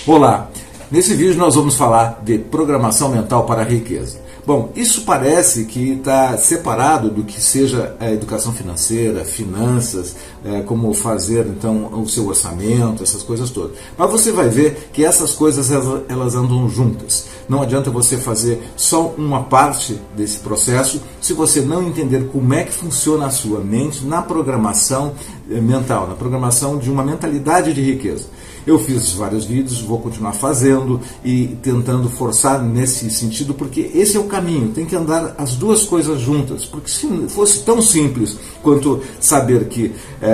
Olá, nesse vídeo nós vamos falar de programação mental para a riqueza. Bom, isso parece que está separado do que seja a educação financeira, finanças, como fazer então o seu orçamento, essas coisas todas. Mas você vai ver que essas coisas elas andam juntas. Não adianta você fazer só uma parte desse processo se você não entender como é que funciona a sua mente na programação mental, na programação de uma mentalidade de riqueza. Eu fiz vários vídeos, vou continuar fazendo e tentando forçar nesse sentido, porque esse é o caminho, tem que andar as duas coisas juntas, porque se fosse tão simples quanto saber que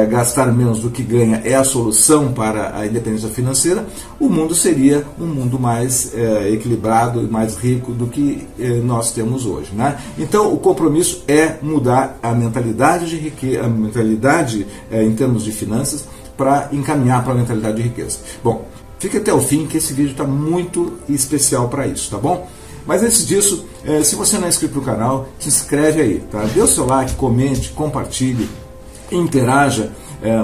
gastar menos do que ganha é a solução para a independência financeira, o mundo seria um mundo mais equilibrado e mais rico do que nós temos hoje, né? Então o compromisso é mudar a mentalidade de riqueza, a mentalidade em termos de finanças, para encaminhar para a mentalidade de riqueza. Bom, fique até o fim que esse vídeo está muito especial para isso, tá bom? Mas antes disso, se você não é inscrito no canal, se inscreve aí, tá? Dê o seu like, comente, compartilhe, interaja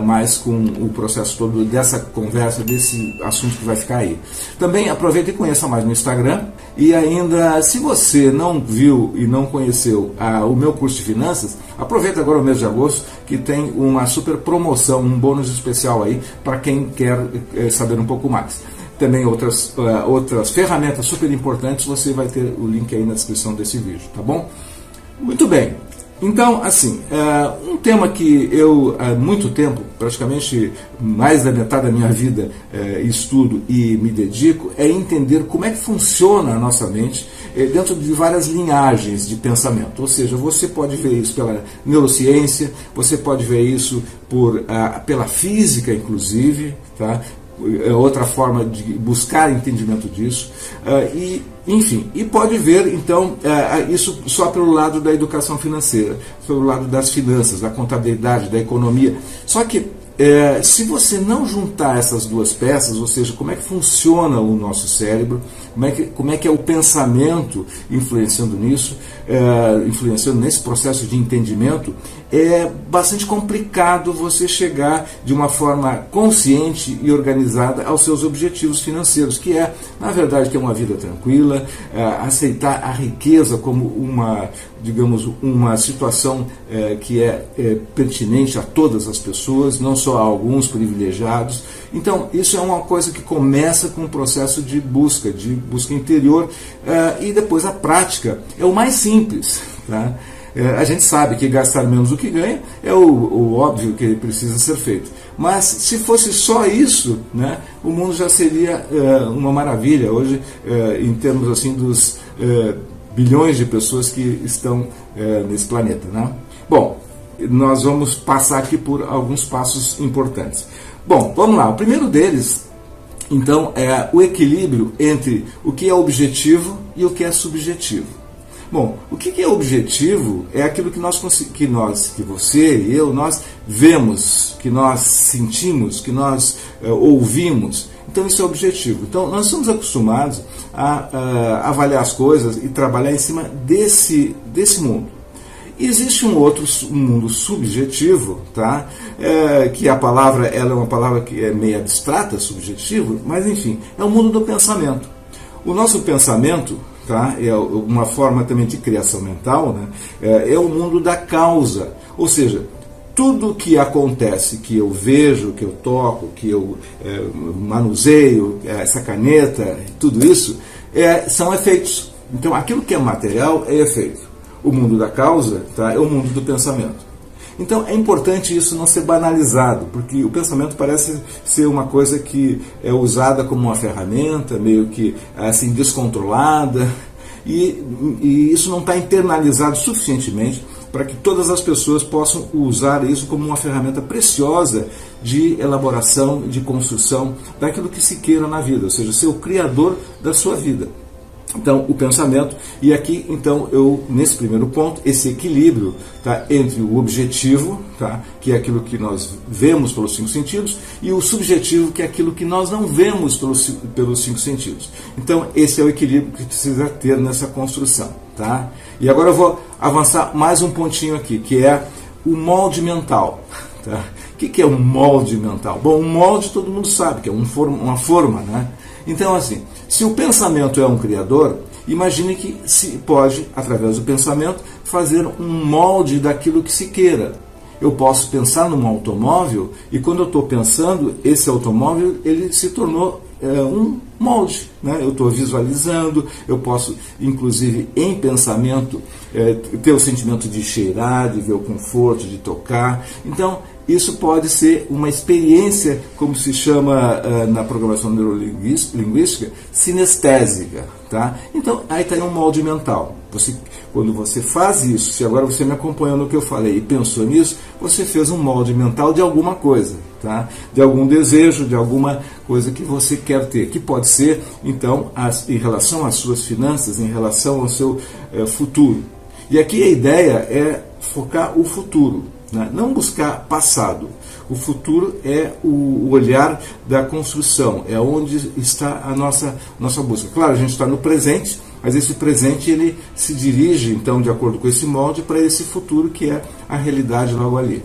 mais com o processo todo dessa conversa, desse assunto que vai ficar aí. Também aproveite e conheça mais no Instagram. E ainda, se você não viu e não conheceu o meu curso de finanças, aproveita agora o mês de agosto, que tem uma super promoção, um bônus especial aí para quem quer saber um pouco mais. Também outras ferramentas super importantes, você vai ter o link aí na descrição desse vídeo, tá bom? Muito bem. Então, assim, um tema que eu há muito tempo, praticamente mais da metade da minha vida, estudo e me dedico, é entender como é que funciona a nossa mente dentro de várias linhagens de pensamento. Ou seja, você pode ver isso pela neurociência, você pode ver isso pela física, inclusive, tá? Outra forma de buscar entendimento disso, enfim, e pode ver então isso só pelo lado da educação financeira, pelo lado das finanças, da contabilidade, da economia. Só que se você não juntar essas duas peças, ou seja, como é que funciona o nosso cérebro, como é que é o pensamento influenciando nisso, influenciando nesse processo de entendimento, é bastante complicado você chegar de uma forma consciente e organizada aos seus objetivos financeiros, que é, na verdade, ter uma vida tranquila, aceitar a riqueza como uma situação que é pertinente a todas as pessoas, não só a alguns privilegiados. Então, isso é uma coisa que começa com um processo de busca interior, e depois a prática é o mais simples, tá? A gente sabe que gastar menos do que ganha é o óbvio que precisa ser feito. Mas se fosse só isso, né, o mundo já seria uma maravilha hoje, em termos assim dos bilhões de pessoas que estão nesse planeta, né? Bom, nós vamos passar aqui por alguns passos importantes. Bom, vamos lá. O primeiro deles, então, é o equilíbrio entre o que é objetivo e o que é subjetivo. Bom, o que é objetivo é aquilo que você e eu, nós vemos, que nós sentimos, que nós ouvimos. Então isso é objetivo. Então nós estamos acostumados a avaliar as coisas e trabalhar em cima desse mundo. Existe um mundo subjetivo, tá? Que a palavra ela é uma palavra que é meio abstrata, subjetivo, mas enfim, é o mundo do pensamento. O nosso pensamento, tá? É uma forma também de criação mental, né? É o mundo da causa, ou seja, tudo que acontece, que eu vejo, que eu toco, que eu manuseio, essa caneta, tudo isso, são efeitos. Então aquilo que é material é efeito. O mundo da causa, tá, é o mundo do pensamento. Então é importante isso não ser banalizado, porque o pensamento parece ser uma coisa que é usada como uma ferramenta, meio que assim descontrolada, e isso não está internalizado suficientemente para que todas as pessoas possam usar isso como uma ferramenta preciosa de elaboração, de construção daquilo que se queira na vida, ou seja, ser o criador da sua vida. Então, o pensamento, e aqui, então, nesse primeiro ponto, esse equilíbrio, tá, entre o objetivo, tá, que é aquilo que nós vemos pelos 5 sentidos, e o subjetivo, que é aquilo que nós não vemos pelos 5 sentidos. Então, esse é o equilíbrio que precisa ter nessa construção, tá? E agora eu vou avançar mais um pontinho aqui, que é o molde mental, Tá? O que é um molde mental? Bom, um molde todo mundo sabe que é uma forma, né? Então, assim, se o pensamento é um criador, imagine que se pode, através do pensamento, fazer um molde daquilo que se queira. Eu posso pensar num automóvel e quando eu estou pensando, esse automóvel ele se tornou um molde, né? Eu estou visualizando, eu posso, inclusive, em pensamento, ter o sentimento de cheirar, de ver o conforto, de tocar. Então, isso pode ser uma experiência, como se chama na programação neurolinguística, sinestésica. Tá? Então, aí está um molde mental. Quando você faz isso, se agora você me acompanhou no que eu falei e pensou nisso, você fez um molde mental de alguma coisa, tá? De algum desejo, de alguma coisa que você quer ter, que pode ser, então, em relação às suas finanças, em relação ao seu futuro. E aqui a ideia é focar o futuro, né? Não buscar passado. O futuro é o olhar da construção, é onde está a nossa busca. Claro, a gente está no presente, mas esse presente ele se dirige, então, de acordo com esse molde, para esse futuro que é a realidade logo ali.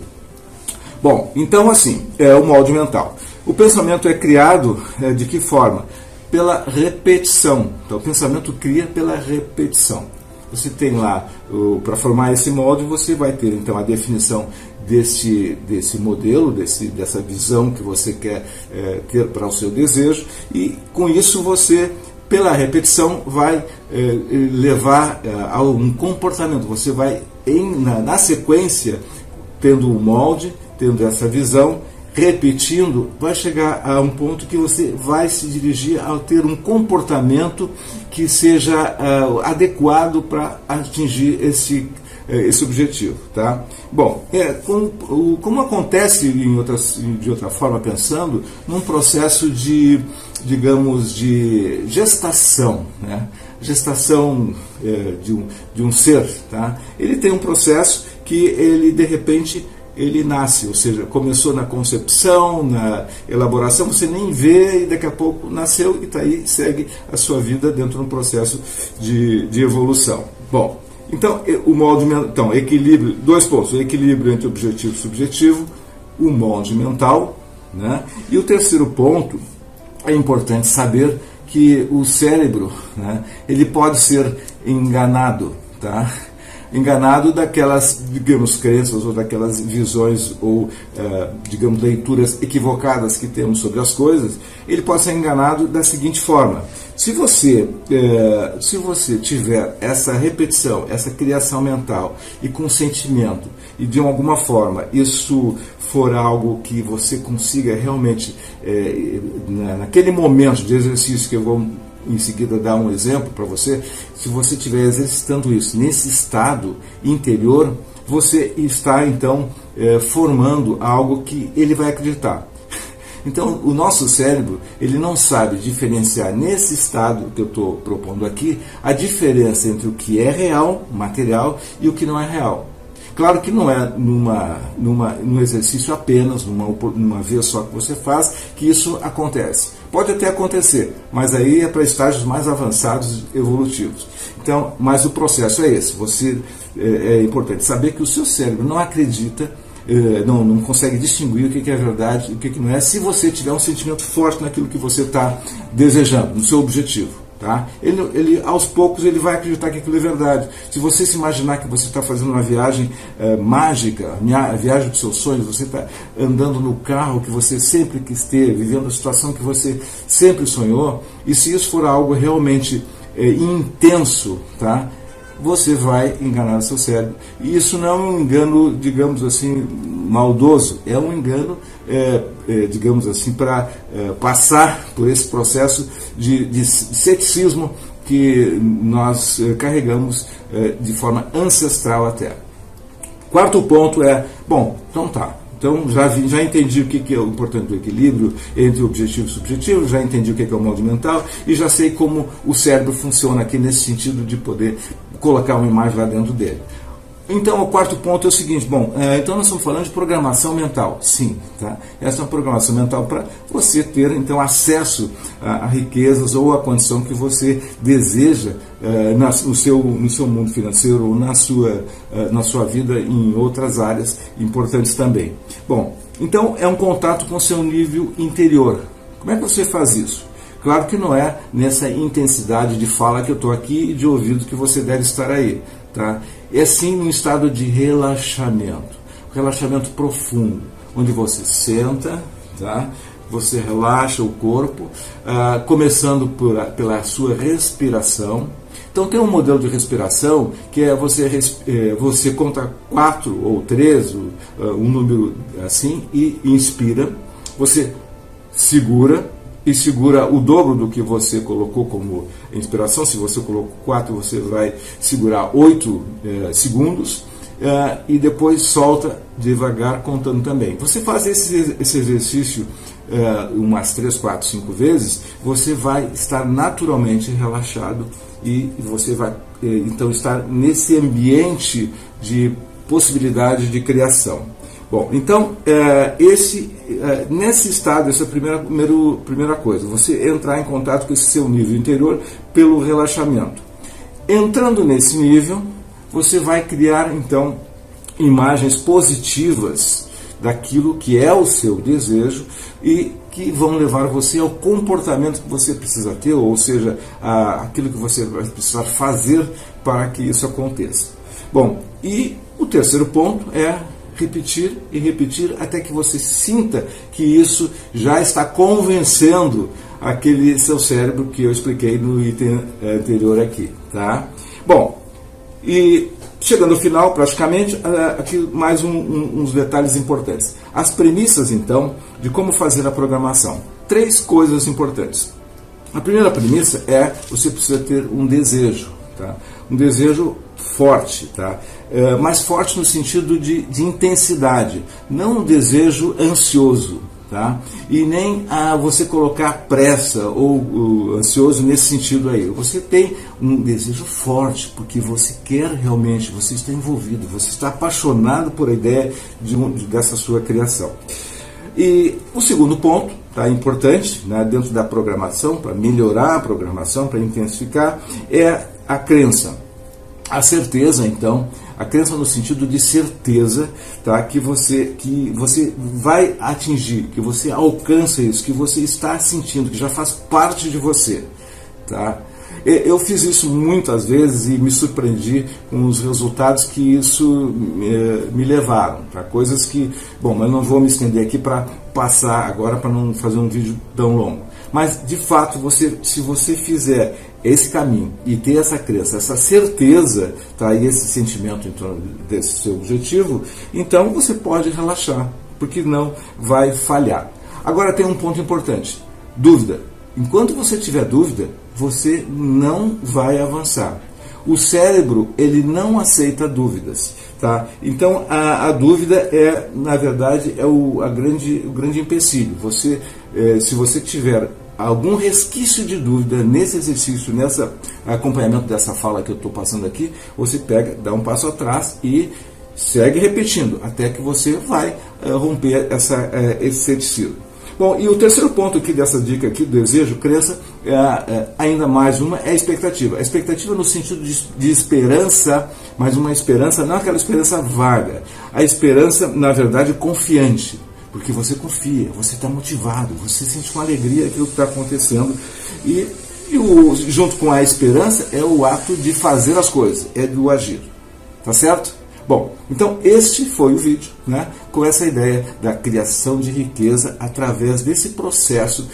Bom, então assim, é o molde mental. O pensamento é criado de que forma? Pela repetição. Então, o pensamento cria pela repetição. Você tem lá, para formar esse molde, você vai ter então a definição desse modelo, dessa visão que você quer ter para o seu desejo, e com isso você, pela repetição, vai levar a um comportamento. Você vai, na sequência, tendo o molde, tendo essa visão, repetindo, vai chegar a um ponto que você vai se dirigir a ter um comportamento que seja adequado para atingir esse objetivo. Tá? Bom, como acontece de outra forma, pensando, num processo de gestação, né? Gestação de um ser, tá? Ele tem um processo que ele, de repente, ele nasce, ou seja, começou na concepção, na elaboração, você nem vê e daqui a pouco nasceu e está aí, segue a sua vida dentro de um processo de evolução. Bom, então, o molde mental, equilíbrio, 2 pontos, o equilíbrio entre objetivo e subjetivo, o molde mental, né? E o terceiro ponto, é importante saber que o cérebro, né, ele pode ser enganado, tá? Enganado daquelas, digamos, crenças ou daquelas visões ou, digamos, leituras equivocadas que temos sobre as coisas. Ele pode ser enganado da seguinte forma: se você tiver essa repetição, essa criação mental e com sentimento, e de alguma forma isso for algo que você consiga realmente, naquele momento de exercício que eu vou em seguida dar um exemplo para você, se você estiver exercitando isso nesse estado interior, você está então formando algo que ele vai acreditar. Então, o nosso cérebro, ele não sabe diferenciar nesse estado que eu estou propondo aqui, a diferença entre o que é real, material, e o que não é real. Claro que não é num exercício apenas, numa vez só que você faz, que isso acontece. Pode até acontecer, mas aí é para estágios mais avançados evolutivos. Então, mas o processo é esse. É importante saber que o seu cérebro não acredita, não consegue distinguir o que é verdade e o que não é, se você tiver um sentimento forte naquilo que você está desejando, no seu objetivo. Tá? Ele, aos poucos, ele vai acreditar que aquilo é verdade. Se você se imaginar que você está fazendo uma viagem mágica, a viagem dos seus sonhos, você está andando no carro que você sempre quis ter, vivendo a situação que você sempre sonhou, e se isso for algo realmente intenso, tá? Você vai enganar o seu cérebro. E isso não é um engano, digamos assim, maldoso, é um engano, digamos assim, para passar por esse processo de ceticismo que nós carregamos de forma ancestral até. Quarto ponto bom, então tá. Então, já entendi o que é o importante do equilíbrio entre o objetivo e o subjetivo, já entendi o que é o molde mental e já sei como o cérebro funciona aqui nesse sentido de poder colocar uma imagem lá dentro dele. Então, o quarto ponto é o seguinte, então nós estamos falando de programação mental, sim, tá? Essa é uma programação mental para você ter, então, acesso a riquezas ou a condição que você deseja no seu mundo financeiro ou na sua vida em outras áreas importantes também. Bom, então é um contato com o seu nível interior. Como é que você faz isso? Claro que não é nessa intensidade de fala que eu estou aqui e de ouvido que você deve estar aí, tá? É sim um estado de relaxamento profundo, onde você senta, tá? Você relaxa o corpo, começando pela sua respiração. Então tem um modelo de respiração que é você conta 4 ou 3, um número assim, e inspira, você segura o dobro do que você colocou como inspiração. Se você colocou 4, você vai segurar 8 segundos e depois solta devagar, contando também. Você faz esse exercício umas 3, 4, 5 vezes, você vai estar naturalmente relaxado e você vai então estar nesse ambiente de possibilidade de criação. Bom, então, nesse estado, essa é a primeira coisa, você entrar em contato com esse seu nível interior pelo relaxamento. Entrando nesse nível, você vai criar, então, imagens positivas daquilo que é o seu desejo e que vão levar você ao comportamento que você precisa ter, ou seja, aquilo que você vai precisar fazer para que isso aconteça. Bom, e o terceiro ponto é repetir e repetir até que você sinta que isso já está convencendo aquele seu cérebro que eu expliquei no item anterior aqui, tá? Bom, e chegando ao final, praticamente, aqui mais uns detalhes importantes. As premissas, então, de como fazer a programação. 3 coisas importantes. A primeira premissa é você precisa ter um desejo, tá? Um desejo forte, tá? Mais forte no sentido de intensidade, não um desejo ansioso, tá? E nem você colocar pressa ou ansioso nesse sentido aí. Você tem um desejo forte porque você quer realmente, você está envolvido, você está apaixonado por a ideia dessa sua criação. E o segundo ponto, tá, importante, né, dentro da programação, para melhorar a programação, para intensificar, é a crença. A certeza, então, a crença no sentido de certeza, tá, que você vai atingir, que você alcança isso, que você está sentindo, que já faz parte de você, tá? Eu fiz isso muitas vezes e me surpreendi com os resultados que isso me levaram, tá? Coisas que, bom, mas não vou me estender aqui para passar agora, para não fazer um vídeo tão longo. Mas, de fato, se você fizer esse caminho e ter essa crença, essa certeza, tá, e esse sentimento em torno desse seu objetivo, então você pode relaxar, porque não vai falhar. Agora tem um ponto importante, dúvida. Enquanto você tiver dúvida, você não vai avançar. O cérebro, ele não aceita dúvidas, tá? Então a dúvida é, na verdade, o grande empecilho. Se você tiver algum resquício de dúvida nesse exercício, nesse acompanhamento dessa fala que eu estou passando aqui, você pega, dá um passo atrás e segue repetindo, até que você vai romper esse ceticismo. Bom, e o terceiro ponto aqui dessa dica aqui, do desejo, crença, ainda mais uma, é a expectativa. A expectativa no sentido de esperança, mas uma esperança, não aquela esperança vaga. A esperança, na verdade, confiante. Porque você confia, você está motivado, você sente com alegria aquilo que está acontecendo. E junto com a esperança é o ato de fazer as coisas, é do agir. Tá certo? Bom, então este foi o vídeo, né, com essa ideia da criação de riqueza através desse processo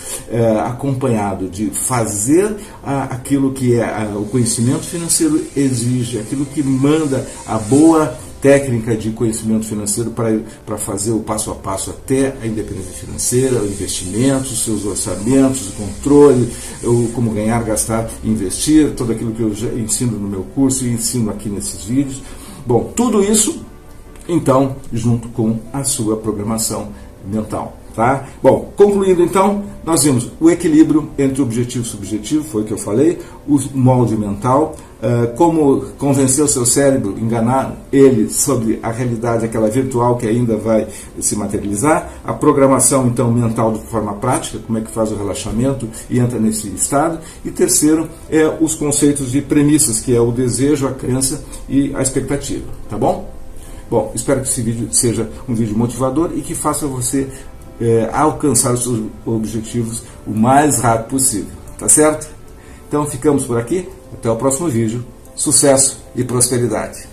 acompanhado de fazer aquilo que o conhecimento financeiro exige, aquilo que manda a boa técnica de conhecimento financeiro para fazer o passo a passo até a independência financeira, o investimento, os seus orçamentos, o controle, como ganhar, gastar, investir, tudo aquilo que eu já ensino no meu curso e ensino aqui nesses vídeos. Bom, tudo isso, então, junto com a sua programação mental. Tá? Tá? Bom, concluindo então, nós vimos o equilíbrio entre objetivo e subjetivo, foi o que eu falei, o molde mental, como convencer o seu cérebro, enganar ele sobre a realidade, aquela virtual que ainda vai se materializar, a programação então mental de forma prática, como é que faz o relaxamento e entra nesse estado, e terceiro, os conceitos de premissas, que é o desejo, a crença e a expectativa, tá bom? Bom, espero que esse vídeo seja um vídeo motivador e que faça você alcançar os seus objetivos o mais rápido possível, tá certo? Então ficamos por aqui, até o próximo vídeo, sucesso e prosperidade!